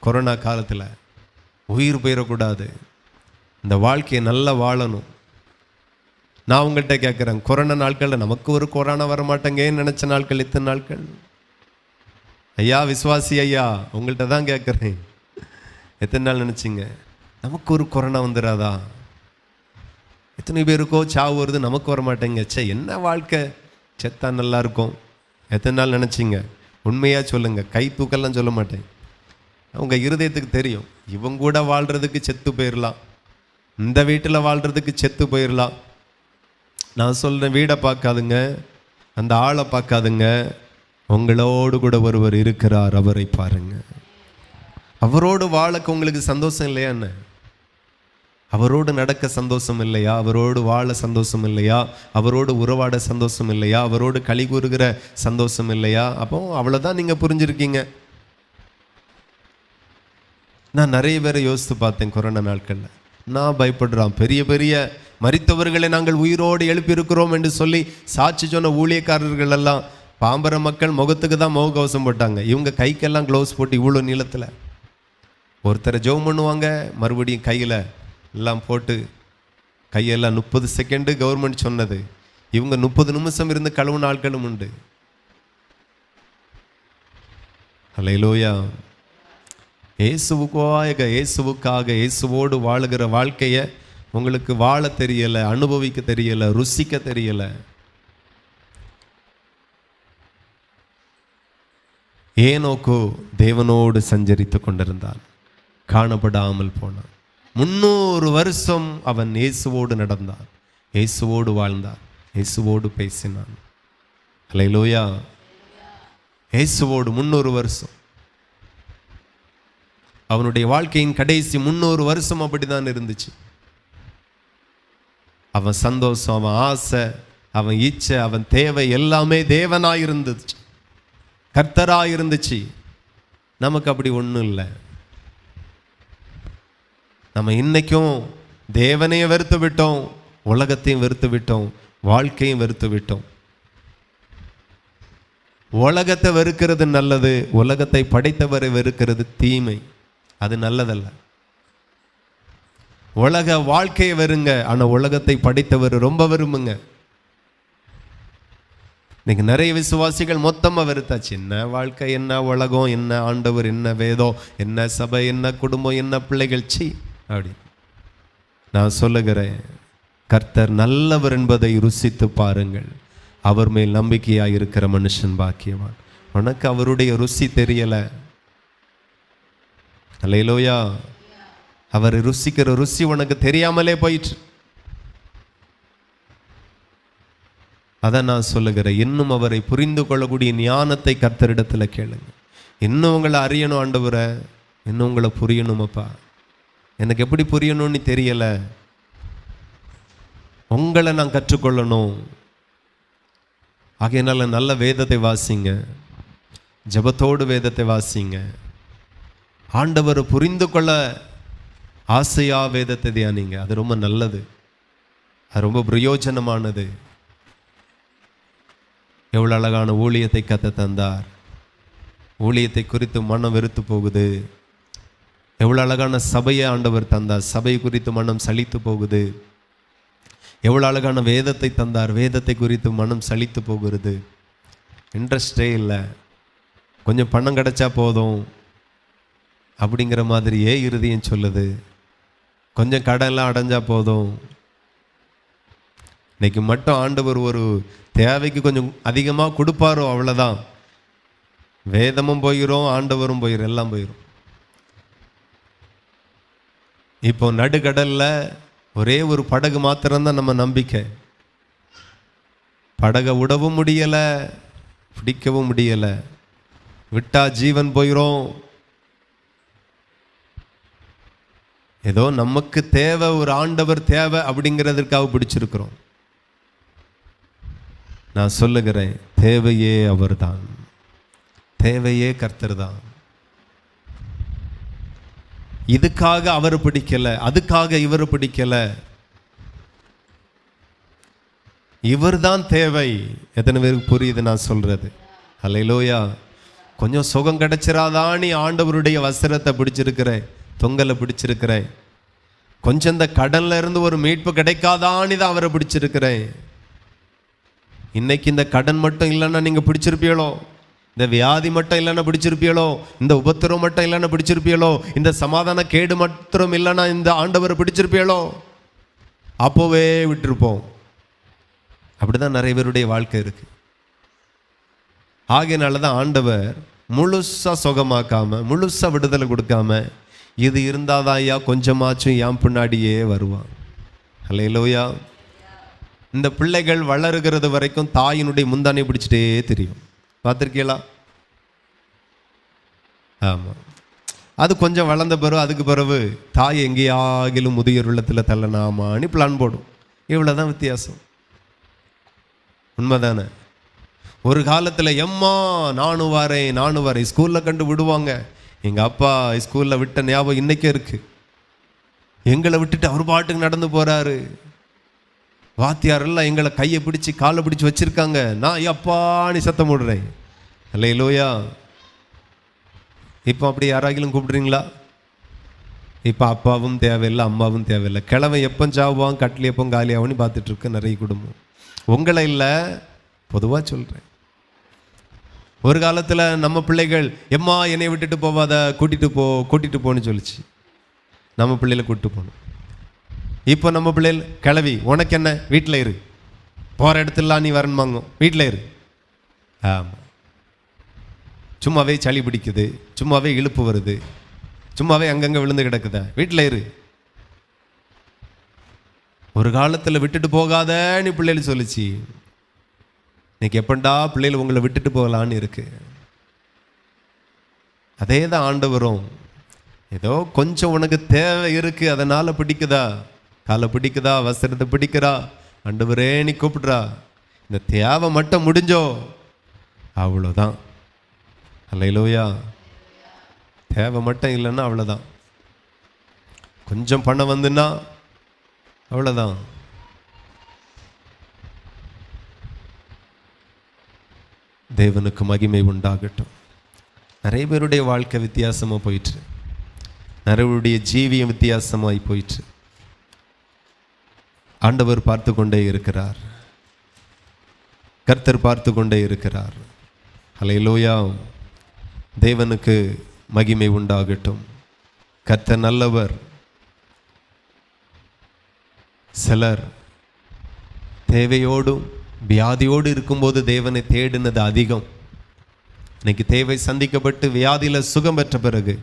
கொரோனா காலத்தில் உயிர் போயிடக்கூடாது, இந்த வாழ்க்கையை நல்லா வாழணும். நான் உங்கள்கிட்ட கேட்குறேன், கொரோனா நாட்களில் நமக்கு ஒரு கொரோனா வரமாட்டேங்கன்னு நினச்ச நாட்கள் இத்தனை நாட்கள். ஐயா விசுவாசி ஐயா, உங்கள்கிட்ட தான் கேட்குறேன், எத்தனை நாள் நினச்சிங்க நமக்கு ஒரு கொரோனா வந்துடாதா? எத்தனை பேருக்கோ சாவு வருது, நமக்கு வர மாட்டேங்க. என்ன வாழ்க்கை, செத்தா நல்லா இருக்கும். எத்தனை நாள் நினச்சிங்க? உண்மையாக சொல்லுங்கள், கை தூக்கெல்லாம் சொல்ல மாட்டேன். உங்கள் இருதயத்துக்கு தெரியும், இவங்க கூட வாழ்கிறதுக்கு செத்து போயிடலாம், இந்த வீட்டில் வாழ்கிறதுக்கு செத்து போயிடலாம். நான் சொல்கிறேன், வீடை பார்க்காதுங்க, அந்த ஆளை பார்க்காதுங்க, உங்களோடு கூட ஒருவர் இருக்கிறார், அவரை பாருங்க. அவரோடு வாழக்கு உங்களுக்கு சந்தோஷம் இல்லையா? என்ன அவரோடு நடக்க சந்தோஷம் இல்லையா? அவரோடு வாழ சந்தோஷம் இல்லையா? அவரோடு உறவாட சந்தோஷம் இல்லையா? அவரோடு களி கூறுகிற சந்தோஷம் இல்லையா? அப்போ அவ்வளோதான் நீங்கள் புரிஞ்சிருக்கீங்க. நான் நிறைய பேரை யோசித்து பார்த்தேன் கொரோனா நாட்களில். நான் பயப்படுறான், பெரிய பெரிய மரித்தவர்களை நாங்கள் உயிரோடு எழுப்பியிருக்கிறோம் என்று சொல்லி சாட்சி சொன்ன ஊழியக்காரர்கள் எல்லாம் பாம்பர மக்கள் முகத்துக்கு தான் முகக்கவசம் போட்டாங்க. இவங்க கைக்கெல்லாம் க்ளவுஸ் போட்டு இவ்வளோ நீளத்தில். ஒருத்தரை ஜெபம் பண்ணுவாங்க, மறுபடியும் கையில் எல்லாம் போட்டு கையெல்லாம் 30 செகண்டு கவர்மெண்ட் சொன்னது. இவங்க 30 நிமிஷம் இருந்து கழுவு நாட்களும் உண்டு. அல்லேலூயா. இயேசுவுக்காக இயேசுவோடு வாழுகிற வாழ்க்கையை உங்களுக்கு வாழ தெரியலை, அனுபவிக்க தெரியலை, ருசிக்க தெரியலை. ஏனோக்கு தேவனோடு சஞ்சரித்து கொண்டிருந்தான், காணப்படாமல் போனான். 300 வருஷம் அவன் இயேசுவோடு நடந்தான், இயேசுவோடு வாழ்ந்தான், இயேசுவோடு பேசினான். அல்லேலூயா. இயேசுவோடு 300 வருஷம். அவனுடைய வாழ்க்கையின் கடைசி 300 வருஷம் அப்படிதான் இருந்துச்சு. அவன் சந்தோஷம், அவன் ஆசை, அவன் இச்சை, அவன் தேவை எல்லாமே தேவனாயிருந்துச்சு, கர்த்தராயிருந்துச்சு. நமக்கு அப்படி ஒன்றும் இல்லை. நம்ம இன்னைக்கும் தேவனையும் வெறுத்து விட்டோம், உலகத்தையும் வெறுத்து விட்டோம், வாழ்க்கையும் வெறுத்து விட்டோம். உலகத்தை வெறுக்கிறது நல்லது, உலகத்தை படைத்தவரை வெறுக்கிறது தீமை, அது நல்லதல்ல. உலக வாழ்க்கையை வெறுங்க, ஆனால் உலகத்தை படைத்தவர் ரொம்ப விரும்புங்க. இன்னைக்கு நிறைய விசுவாசிகள் மொத்தமாக வெறுத்தாச்சு. என்ன வாழ்க்கை, என்ன உலகம், என்ன ஆண்டவர், என்ன வேதம், என்ன சபை, என்ன குடும்பம், என்ன பிள்ளைகள், சி அப்படி. நான் சொல்லுகிறேன், கர்த்தர் நல்லவர் என்பதை ருசித்து பாருங்கள். அவர் மேல் நம்பிக்கையாக இருக்கிற மனுஷன் பாக்கியவான். உனக்கு அவருடைய ருசி தெரியலை. அல்லேலூயா. அவர் ருசிக்கிற ருசி உனக்கு தெரியாமலே போயிற்று. அதான் நான் சொல்லுகிறேன், இன்னும் அவரை புரிந்து கொள்ளக்கூடிய ஞானத்தை கர்த்தரிடத்தில் கேளுங்க. இன்னும் உங்களை அறியணும் ஆண்டவரை, இன்னும் உங்களை புரியணுமப்பா. எனக்கு எப்படி புரியணும்னு தெரியலை, உங்களை நான் கற்றுக்கொள்ளணும். ஆகையினால நல்ல வேதத்தை வாசிங்க, ஜெபத்தோடு வேதத்தை வாசிங்க. ஆண்டவரை புரிந்து கொள்ள ஆசையா வேதத்தை தியானிங்க. அது ரொம்ப நல்லது, அது ரொம்ப பிரயோஜனமானது. எவ்வளோ அழகான ஊழியத்தை கத்த தந்தார். ஊழியத்தை குறித்து மனம் வெறுத்து போகுது. எவ்வளோ அழகான சபையை ஆண்டவர் தந்தார், சபை குறித்து மனம் சலித்து போகுது. எவ்வளோ அழகான வேதத்தை தந்தார், வேதத்தை குறித்து மனம் சலித்து போகிறது. இன்ட்ரெஸ்டே இல்லை, கொஞ்சம் பணம் கிடைச்சா போதும், அப்படிங்கிற மாதிரியே இருதயம் சொல்லுது. கொஞ்சம் கடன்லாம் அடைஞ்சா போதும். இன்னைக்கு மட்டும் ஆண்டவர் ஒரு தேவைக்கு கொஞ்சம் அதிகமாக கொடுப்பாரோ அவ்வளோதான். வேதமும் போயிடும், ஆண்டவரும் போயிடும், எல்லாம் போயிடும். இப்போ நடுக்கடல்ல ஒரே ஒரு படகு மாத்திரம்தான் நம்ம நம்பிக்கை. படகை விடவும் முடியலை, பிடிக்கவும் முடியலை. விட்டா ஜீவன் போயிடும். ஏதோ நமக்கு தேவை, ஒரு ஆண்டவர் தேவை அப்படிங்கிறதுக்காக பிடிச்சிருக்கிறோம். நான் சொல்லுகிறேன், தேவையே அவர்தான், தேவையே கர்த்தர் தான். இதுக்காக அவர் பிடிக்கல, அதுக்காக இவர் பிடிக்கல, இவர் தான் தேவை. எத்தனை பேருக்கு புரியுது நான் சொல்றது? அல்லேலூயா. கொஞ்சம் சுகம் கிடைச்சிராதானி ஆண்டவருடைய வஸ்திரத்தை பிடிச்சிருக்கிற, தொங்கலை பிடிச்சிருக்கிறேன். கொஞ்சம் இந்த கடல்ல இருந்து ஒரு மீட்பு கிடைக்காதானி தான் அவரை பிடிச்சிருக்கிறேன். இன்னைக்கு இந்த கடன் மட்டும் இல்லைன்னா நீங்க பிடிச்சிருப்பீங்களோ? இந்த வியாதி மட்டும் இல்லைன்னா பிடிச்சிருப்பீங்களோ? இந்த உபத்திரம் மட்டும் இல்லைன்னா பிடிச்சிருப்பீங்களோ? இந்த சமாதான கேடு மட்டும் இல்லைன்னா இந்த ஆண்டவரை பிடிச்சிருப்பீங்களோ? அப்போவே விட்டுருப்போம். அப்படிதான் நிறைய பேருடைய வாழ்க்கை இருக்கு. ஆகையினால தான் ஆண்டவர் முழுசா சுகமாக்காம, முழுசா விடுதலை கொடுக்காம, இது இருந்தாதான் ஐயா கொஞ்சமாச்சும் என் பின்னாடியே வருவான். அல்லேலூயா. இந்த பிள்ளைகள் வளருகிறது வரைக்கும் தாயினுடைய முந்தானை பிடிச்சிட்டே தெரியும். பார்த்துருக்கீங்களா? ஆமாம். அது கொஞ்சம் வளர்ந்த பிறகு, அதுக்கு பிறகு தாய் எங்கேயாகிலும் முதியோர் உள்ளத்தில் தள்ளனாமான்னு பிளான் போடும். இவ்வளோதான் வித்தியாசம். உண்மைதானே? ஒரு காலத்தில் எம்மா நானும் வரேன் ஸ்கூலில் கண்டு விடுவாங்க. எங்கள் அப்பா ஸ்கூலில் விட்ட ஞாபகம் இன்றைக்கே இருக்குது. எங்களை விட்டுட்டு அவர் பாட்டுக்கு நடந்து போகிறாரு. வாத்தியாரெல்லாம் எங்களை கையை பிடிச்சி காலை பிடிச்சி வச்சுருக்காங்க. நான் எப்பான்னு சத்தம் போடுறேன். அல்லேலூயா. இப்போ அப்படி யாராகிலும் கூப்பிடுறீங்களா? இப்போ அப்பாவும் தேவையில்லை, அம்மாவும் தேவையில்லை. கிழவன் எப்போ சாவுவான், கட்டில் எப்போ காலியாகும்னு பார்த்துட்ருக்கு நிறைய குடும்பம். உங்களை இல்லை, பொதுவாக சொல்கிறேன். ஒரு காலத்தில் நம்ம பிள்ளைகள் எம்மா என்னை விட்டுட்டு போவாத, கூட்டிகிட்டு போன்னு சொல்லிச்சு. நம்ம பிள்ளைகளை கூப்பிட்டு போகணும். இப்போ நம்ம பிள்ளைகள் கிளவி, உனக்கு என்ன, வீட்டில் இரு, போகிற இடத்துலாம் நீ வரணுமாங்க, வீட்டில் இரு. ஆமாம். சும்மாவே சளி பிடிக்குது, சும்மாவே இழுப்பு வருது, சும்மாவே அங்கங்கே விழுந்து கிடக்குதா, வீட்டில் இரு. ஒரு காலத்தில் விட்டுட்டு போகாதன்னு பிள்ளைகள் சொல்லிச்சு. இன்னைக்கு எப்பண்டா பிள்ளைகள் உங்களை விட்டுட்டு போகலான்னு இருக்கு. அதே தான் ஆண்டவரும். ஏதோ கொஞ்சம் உனக்கு தேவை இருக்கு, அதனால பிடிக்குதா, காலை பிடிக்குதா, வஸ்திரத்தை பிடிக்கிறா, ஆண்டவரே நீ கூப்பிடுறா. இந்த தேவை மட்டும் முடிஞ்சோ அவ்வளோதான். அல்லேலூயா. தேவை மட்டும் இல்லைன்னா அவ்வளோதான். கொஞ்சம் பணம் வந்துன்னா அவ்வளோதான். தேவனுக்கு மகிமை உண்டாகட்டும். நிறைய பேருடைய வாழ்க்கை வித்தியாசமாக போயிட்டு, நிறைய ஜீவியம் வித்தியாசமாகி போயிட்டு. ஆண்டவர் பார்த்து கொண்டே இருக்கிறார், கர்த்தர் பார்த்து கொண்டே இருக்கிறார். அல்லேலூயா. தேவனுக்கு மகிமை உண்டாகட்டும். கர்த்தர் நல்லவர். சிலர் தேவையோடும் வியாதியோடு இருக்கும்போது தேவனை தேடினது அதிகம். இன்னைக்கு தேவை சந்திக்கப்பட்டு வியாதியில் சுகம் பெற்ற பிறகு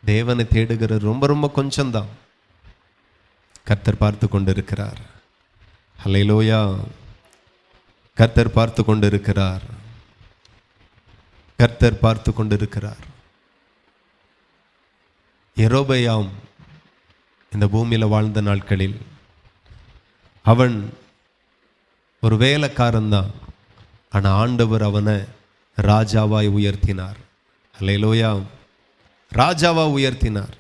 தேவனை தேடுகிறது ரொம்ப ரொம்ப கொஞ்சம்தான். கர்த்தர் பார்த்து கொண்டிருக்கிறார். அல்லேலூயா. கர்த்தர் பார்த்து கொண்டிருக்கிறார். கர்த்தர் பார்த்து கொண்டிருக்கிறார். யெரொபெயாம் இந்த பூமியில் வாழ்ந்த நாட்களில் அவன் ஒரு வேலைக்காரன் தான். ஆனால் ஆண்டவர் அவனை ராஜாவாய் உயர்த்தினார். அல்லேலூயா. ராஜாவா உயர்த்தினார்.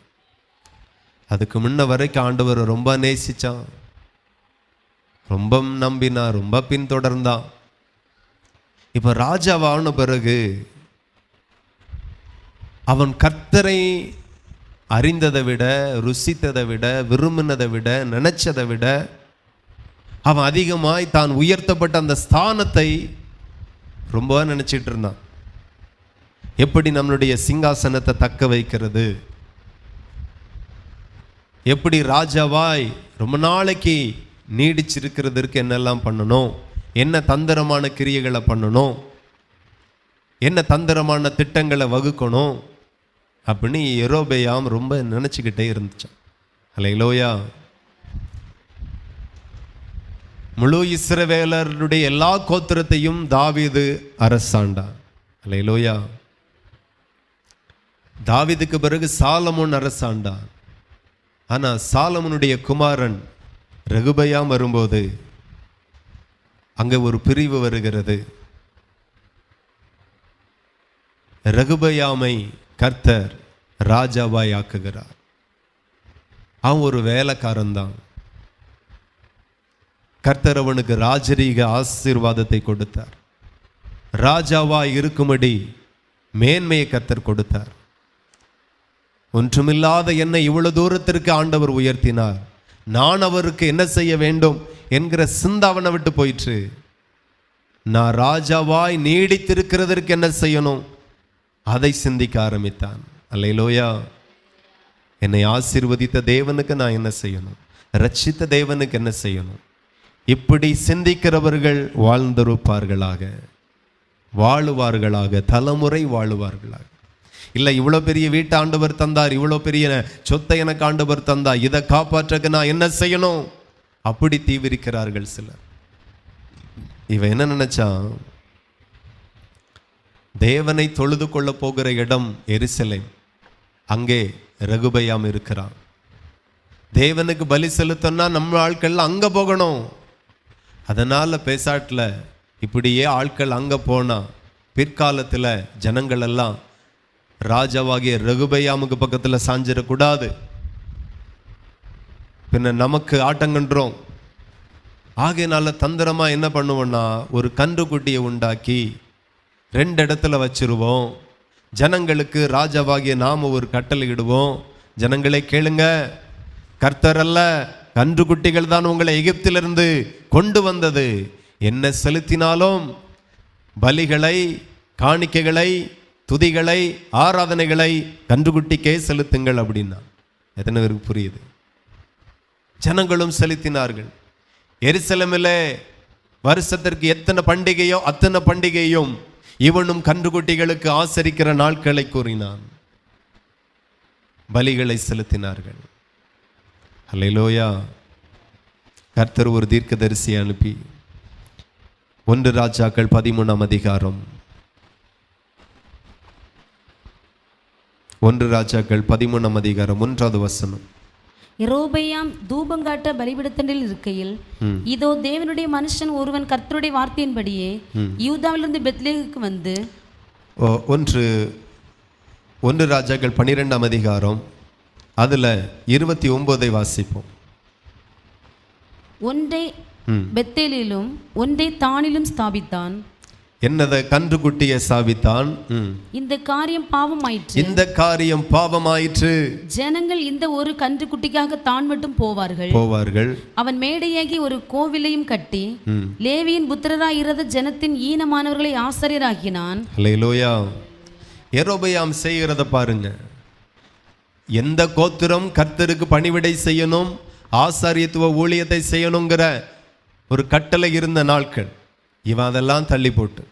அதுக்கு முன்ன வரைக்கும் ஆண்டவர் ரொம்ப நேசிச்சான், ரொம்ப நம்பினான், ரொம்ப பின்தொடர்ந்தான். இப்போ ராஜாவான பிறகு அவன் கர்த்தரை அறிந்ததை விட, ருசித்ததை விட, விரும்பினதை விட, நினைச்சதை விட அவன் அதிகமாய் தான் உயர்த்தப்பட்ட அந்த ஸ்தானத்தை ரொம்ப நினைச்சிட்டு இருந்தான். எப்படி நம்மளுடைய சிங்காசனத்தை தக்க வைக்கிறது, எப்படி ராஜாவாய் ரொம்ப நாளைக்கு நீடிச்சிருக்கிறதற்கு என்னெல்லாம் பண்ணணும், என்ன தந்திரமான கிரியைகளை பண்ணணும், என்ன தந்திரமான திட்டங்களை வகுக்கணும் அப்படின்னு யெரொபெயாம் ரொம்ப நினச்சிக்கிட்டே இருந்துச்சான். அல்லேலூயா. முழு இஸ்ரவேலருடைய எல்லா கோத்திரத்தையும் தாவீது அரசாண்டான். அல்லேலூயா. தாவீதுக்கு பிறகு சாலமோன் அரசாண்டான். ஆனா சாலமோனுடைய குமாரன் ரெகொபெயாம் வரும்போது அங்கே ஒரு பிரிவு வருகிறது. ரெகொபெயாமை கர்த்தர் ராஜாவாய் ஆக்குகிறார். அவன் ஒரு வேலைக்காரன் தான். கர்த்தர் அவனுக்கு ராஜரீக ஆசீர்வாதத்தை கொடுத்தார். ராஜாவாய் இருக்கும்படி மேன்மையை கர்த்தர் கொடுத்தார். ஒன்றுமில்லாத என்னை இவ்வளவு தூரத்திற்கு ஆண்டவர் உயர்த்தினார், நான் அவருக்கு என்ன செய்ய வேண்டும் என்கிற சிந்தாவனை விட்டு போயிற்று. நான் ராஜாவாய் நீடித்திருக்கிறதற்கு என்ன செய்யணும் அதை சிந்திக்க ஆரம்பித்தான். அல்லேலூயா. என்னை ஆசீர்வதித்த தேவனுக்கு நான் என்ன செய்யணும், ரட்சித்த தேவனுக்கு என்ன செய்யணும், இப்படி சிந்திக்கிறவர்கள் வாழ்ந்திருப்பார்களாக, வாழுவார்களாக, தலைமுறை வாழுவார்களாக. இல்லை இவ்வளோ பெரிய வீட்டை ஆண்டவர் தந்தார், இவ்வளோ பெரிய சொத்தை எனக்கு ஆண்டவர் தந்தார், இதை காப்பாற்றக்கு நான் என்ன செய்யணும், அப்படி தீவிரிக்கிறார்கள் சிலர். இவன் என்ன நினைச்சான், தேவனை தொழுது கொள்ள போகிற இடம் எருசலேம், அங்கே ரெகொபெயாம் இருக்கிறான். தேவனுக்கு பலி செலுத்தனா நம்ம ஆட்கள் அங்க போகணும். அதனால பேசாட்டில் இப்படியே ஆட்கள் அங்க போனா பிற்காலத்தில் ஜனங்கள் எல்லாம் ராஜாவாகிய ரெகொபெயாமுக்கு பக்கத்தில் சாஞ்சிடக்கூடாது, பின்ன நமக்கு ஆட்டங்கன்றோம். ஆகையினால தந்திரமா என்ன பண்ணுவோம்னா, ஒரு கன்றுக்குட்டியை உண்டாக்கி 2 இடத்துல வச்சிருவோம். ஜனங்களுக்கு ராஜாவாகிய நாம ஒரு கட்டளை இடுவோம், ஜனங்களை கேளுங்க, கர்த்தர் அல்ல கன்றுக்குட்டிகள் தான் உங்களை எகிப்திலிருந்து கொண்டு வந்தது. என்ன செலுத்தினாலும் பலிகளை, காணிக்கைகளை, துதிகளை, ஆராதனைகளை கன்றுக்குட்டிக்கே செலுத்துங்கள் அப்படின்னா எத்தனை பேருக்கு புரியுது? ஜனங்களும் செலுத்தினார்கள். எருசலேமிலே வருஷத்திற்கு எத்தனை பண்டிகையோ அத்தனை பண்டிகையும் இவனும் கன்றுக்குட்டிகளுக்கு ஆசரிக்கிற நாட்களை கூறினான். பலிகளை செலுத்தினார்கள். அல்லேலூயா. கர்த்தர் ஒரு தீர்க்கதரிசியை அனுப்பி 1 ராஜாக்கள் 13ஆம் அதிகாரம் 1 ராஜாக்கள் 13ஆம் அதிகாரம் 1வது வசனம். யெரொபெயாம் தூபங்காட்ட பலிபீடத்தண்டில் இருக்கையில், இதோ தேவனுடைய மனுஷன் ஒருவன் கர்த்தருடைய வார்த்தையின்படியே யூதாவிலிருந்து பெத்லேஹேமுக்கு வந்து 1 ராஜாக்கள் 12ஆம் அதிகாரம் அதுல 29 வாசிப்போம். ஒன்றை பெத்தேலிலும் ஒன்றை தானிலும் ஸ்தாபித்தான். என்னத கன்றுக்குட்டியை ஸ்தாபித்தான். இந்த காரியம் பாவமாயிற்று. இந்த காரியம் பாவமாயிற்று. ஜனங்கள் இந்த ஒரு கன்றுக்குட்டிக்காக தான் மட்டும் போவார்கள். அவன் மேடையாகி ஒரு கோவிலையும் கட்டி லேவியின் புத்திரராய் இருந்த ஜனத்தின் ஈனமானவர்களை ஆசாரியராக்கினான். அல்லேலூயா. யெரொபெயாம் செய்கிறத பாருங்க. எந்த கோத்திரம் கர்த்தருக்கு பணிவிடை செய்யணும், ஆசாரியத்துவ ஊழியத்தை செய்யணுங்கிற ஒரு கட்டளை இருந்த நாட்கள், இவன் அதெல்லாம் தள்ளி போட்டு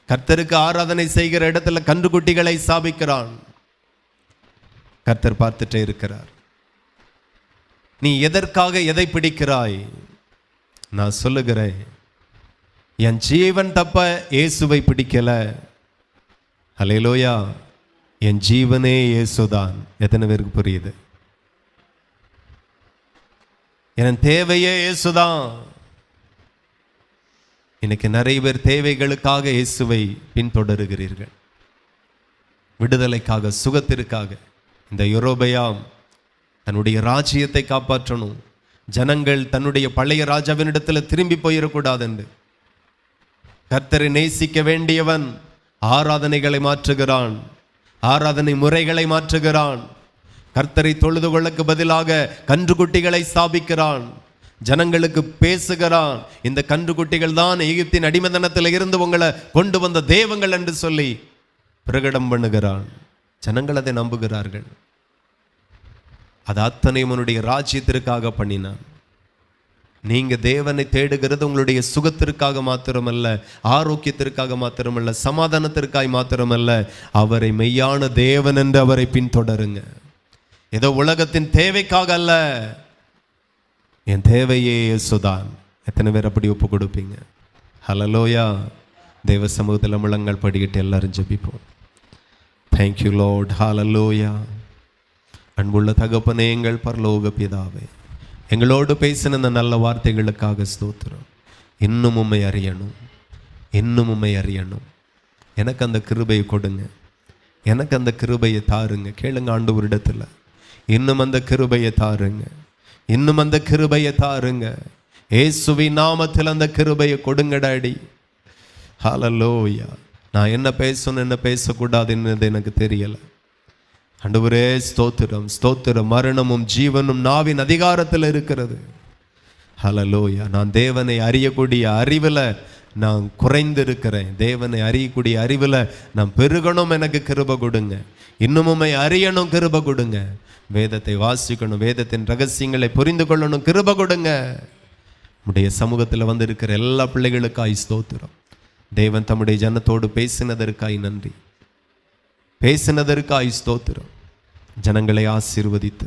கர்த்தருக்கு ஆராதனை செய்கிற இடத்துல கன்றுக்குட்டிகளை ஸ்தாபிக்கிறான். கர்த்தர் பார்த்துட்டே இருக்கிறார். நீ எதற்காக எதை பிடிக்கிறாய்? நான் சொல்லுகிறேன், என் ஜீவன் தப்ப இயேசுவை பிடிக்கல. அல்லேலூயா. என் ஜீவனே இயேசுதான். எத்தனை பேருக்கு புரியுது? என் தேவையே இயேசுதான். இன்னைக்கு நிறைய பேர் தேவைகளுக்காக இயேசுவை பின்தொடருகிறீர்கள், விடுதலைக்காக, சுகத்திற்காக. இந்த யெரொபெயாம் தன்னுடைய ராஜ்யத்தை காப்பாற்றணும், ஜனங்கள் தன்னுடைய பழைய ராஜாவினிடத்தில் திரும்பி போயிடக்கூடாது என்று கர்த்தரை நேசிக்க வேண்டியவன் ஆராதனைகளை மாற்றுகிறான், ஆராதனை முறைகளை மாற்றுகிறான். கர்த்தரை தொழுது கொள்ளக்கு பதிலாக கன்றுக்குட்டிகளை ஸ்தாபிக்கிறான், ஜனங்களுக்கு பேசுகிறான். இந்த கன்றுக்குட்டிகள் தான் எகிப்தின் அடிமைத்தனத்தில் இருந்து உங்களை கொண்டு வந்த தெய்வங்கள் என்று சொல்லி பிரகடம் பண்ணுகிறான். ஜனங்கள் அதை நம்புகிறார்கள். அது அத்தனையும் உன்னுடைய ராஜ்யத்திற்காக பண்ணினான். நீங்க தேவனை தேடுகிறது உங்களுடைய சுகத்திற்காக மாத்திரமல்ல, ஆரோக்கியத்திற்காக மாத்திரமல்ல, சமாதானத்திற்காக மாத்திரமல்ல, அவரை மெய்யான தேவன் என்று அவரை பின்தொடருங்க. ஏதோ உலகத்தின் தேவைக்காக அல்ல, என் தேவையே இயேசுதான். எத்தனை பேர் அப்படி ஒப்பு கொடுப்பீங்க? ஹல்லேலூயா. தேவ சமூகத்தில் முழங்கால் படிக்கிட்டு எல்லாரும் ஜெபிப்போம். Thank you lord. ஹல்லேலூயா. அன்புள்ள தகப்பனே, எங்கள் பரலோக பிதாவே, எங்களோடு பேசின இந்த நல்ல வார்த்தைகளுக்காக ஸ்தோத்திரம். இன்னும் உம்மை அறியணும், இன்னும் உம்மை அறியணும். எனக்கு அந்த கிருபையை கொடுங்க, எனக்கு அந்த கிருபையை தாருங்க. கேளுங்க ஆண்டவரிடத்தில், இன்னும் அந்த கிருபையை தாருங்க, இன்னும் அந்த கிருபையை தாருங்க. இயேசுவின் நாமத்தில் அந்த கிருபையை கொடுங்க டாடி. ஹல்லேலூயா. நான் என்ன பேசணும் என்ன பேசக்கூடாதுன்னு எனக்கு தெரியலை. ஆண்டவரே ஸ்தோத்திரம், ஸ்தோத்திரம். மரணமும் ஜீவனும் நாவின் அதிகாரத்தில் இருக்கிறது. ஹல்லேலூயா. நான் தேவனை அறியக்கூடிய அறிவில் நான் குறைந்திருக்கிறேன். தேவனை அறியக்கூடிய அறிவில் நான் பெருகணும், எனக்கு கிருபை கொடுங்க. இன்னும் அறியணும், கிருபை கொடுங்க. வேதத்தை வாசிக்கணும், வேதத்தின் ரகசியங்களை புரிந்து கொள்ளணும், கிருபை கொடுங்க. உடைய சமூகத்தில் வந்திருக்கிற எல்லா பிள்ளைகளுக்காய் ஸ்தோத்திரம். தேவன் தம்முடைய ஜனத்தோடு பேசினதற்காய் நன்றி, பேசினதற்காய் ஸ்தோத்திரம். ஜனங்களை ஆசீர்வதித்து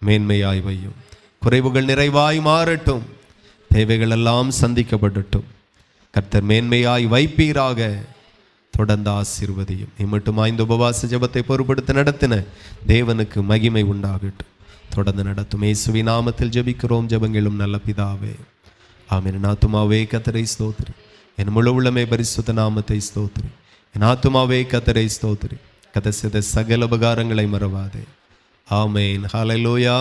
மேன்மையாய் வையும். குறைவுகள் நிறைவாய் மாறட்டும், தேவைகள் எல்லாம் சந்திக்கப்படட்டும். கர்த்தர் மேன்மையாய் வைப்பீராக. தொடர்ந்து ஆசீர்வதியும். இம்மட்டும் இந்த உபவாச ஜெபத்தை பொறுப்படுத்த நடத்தின தேவனுக்கு மகிமை உண்டாகட்டும். தொடர்ந்து நடத்தும் இயேசுவின் நாமத்தில் ஜெபிக்கிறோம் ஜெபங்களும் நல்ல பிதாவே, ஆமென். என் ஆத்துமாவே கர்த்தரை ஸ்தோத்திரி, என் முழு உள்ளமே பரிசுத்த நாமத்தை ஸ்தோத்திரி. என் ஆத்துமாவே கர்த்தரை ஸ்தோத்திரி, கர்த்தர் செய்த சகல உபகாரங்களை மறவாதே. ஆமென். ஹல்லேலூயா.